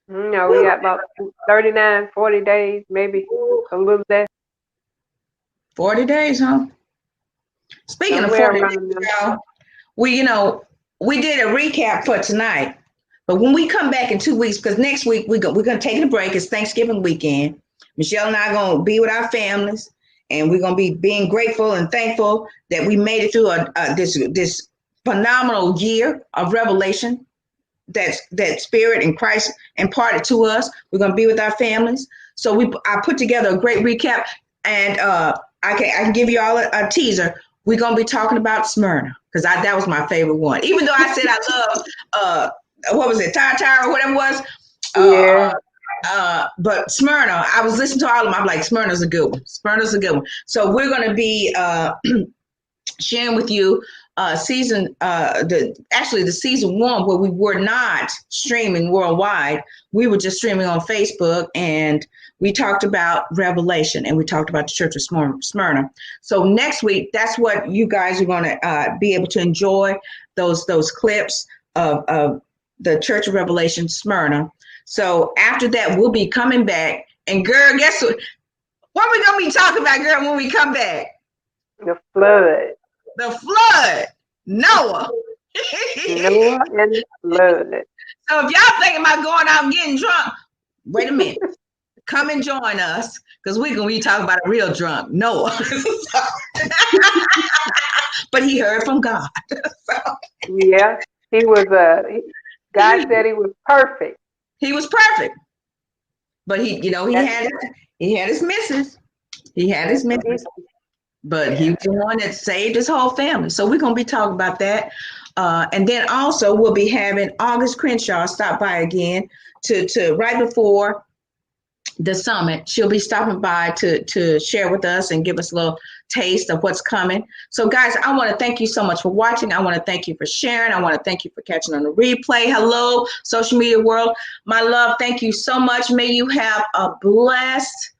No, we got about 39, 40 days, maybe a little less. 40 days, huh? Speaking of 40 days, girl, we did a recap for tonight. But when we come back in 2 weeks, because next week we're gonna take a break. It's Thanksgiving weekend. Michelle and I are gonna be with our families, and we're gonna be being grateful and thankful that we made it through this phenomenal year of revelation that Spirit and Christ imparted to us. We're gonna be with our families. So I put together a great recap, and I can give you all a teaser. We're gonna be talking about Smyrna because that was my favorite one. Even though I said I love what was it, Thyatira or whatever it was. But Smyrna, I was listening to all of them. I'm like, Smyrna's a good one. Smyrna's a good one. So we're going to be sharing with you the season one where we were not streaming worldwide. We were just streaming on Facebook, and we talked about Revelation, and we talked about the Church of Smyrna. So next week, that's what you guys are going to be able to enjoy, those clips of the Church of Revelation, Smyrna. So after that, we'll be coming back. And girl, guess what? What are we going to be talking about, girl, when we come back? The flood. The flood. Noah. Noah and the flood. So if y'all thinking about going out and getting drunk, wait a minute. Come and join us, because we're going to be talking about a real drunk, Noah. But he heard from God. Yeah, he was God said he was perfect. He was perfect, but he had his misses. He had his misses, but he was the one that saved his whole family. So we're gonna be talking about that, and then also we'll be having August Crenshaw stop by again to right before the summit. She'll be stopping by to share with us and give us a little taste of what's coming. So guys, I want to thank you so much for watching. I want to thank you for sharing. I want to thank you for catching on the replay. Hello, social media world. My love, thank you so much. May you have a blessed,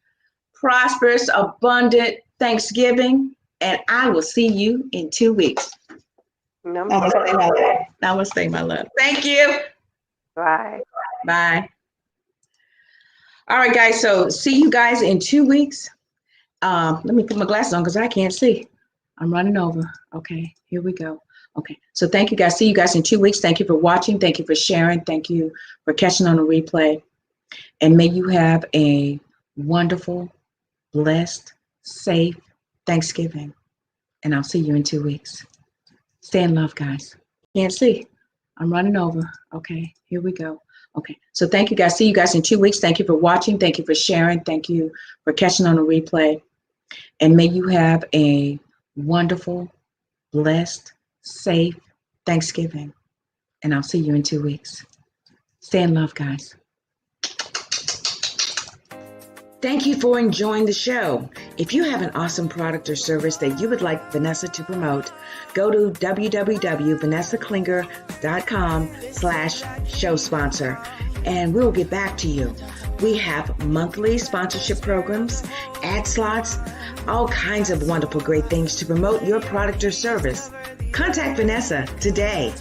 prosperous, abundant Thanksgiving, and I will see you in 2 weeks. Namaste. Namaste, my love. Thank you. Bye. Bye. All right, guys. So see you guys in 2 weeks. Let me put my glasses on because I can't see. I'm running over. Okay, here we go. Okay, so thank you guys. See you guys in 2 weeks. Thank you for watching. Thank you for sharing. Thank you for catching on the replay. And may you have a wonderful, blessed, safe Thanksgiving. And I'll see you in 2 weeks. Stay in love, guys. Can't see. I'm running over. Okay, here we go. Okay, so thank you guys. See you guys in 2 weeks. Thank you for watching. Thank you for sharing. Thank you for catching on the replay. And may you have a wonderful, blessed, safe Thanksgiving. And I'll see you in 2 weeks. Stay in love, guys. Thank you for enjoying the show. If you have an awesome product or service that you would like Vanessa to promote, go to www.vanessaklinger.com/show sponsor and we'll get back to you. We have monthly sponsorship programs, ad slots, all kinds of wonderful great things to promote your product or service. Contact Vanessa today.